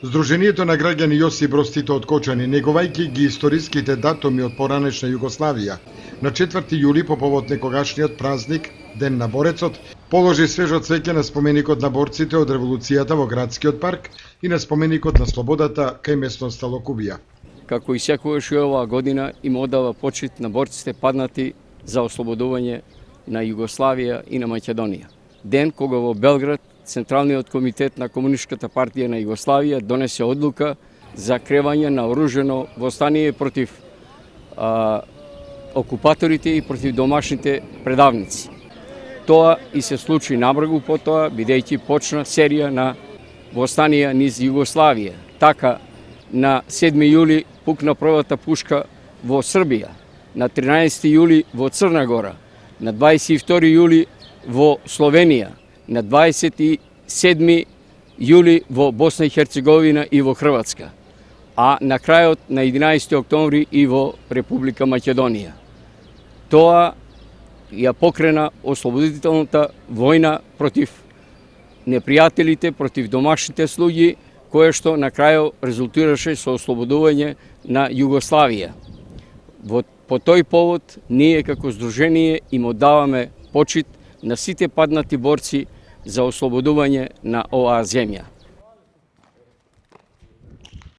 Здруженијето на граѓани Јосип Брз Тито од Кочани, негувајќи ги историските датуми од поранешна Југославија, на 4 јули по повод некогашниот празник Ден на борецот, положи свежо цвеќе на споменикот на борците од револуцијата во градскиот парк и на споменикот на слободата кај местноста Локубија. Како и секогаш и оваа година им одава почит на борците паднати за ослободување на Југославија и на Македонија. Ден кога во Белград Централниот комитет на Комунистичката партија на Југославија донесе одлука за кревање на оружено востание против окупаторите и против домашните предавници. Тоа и се случи набрзо потоа, бидејќи почна серија на востанија низ Југославија. Така, на 7 јули пукна првата пушка во Србија, на 13 јули во Црна Гора, на 22 јули во Словенија, на 27 јули во Босна и Херцеговина и во Хрватска, а на крајот на 11 октомври и во Република Македонија. Тоа ја покрена ослободителната војна против непријателите, против домашните слуги, кое што на крајот резултираше со ослободување на Југославија. По тој повод ние како здружение им оддаваме почит на сите паднати борци за ослободување на оваа земја.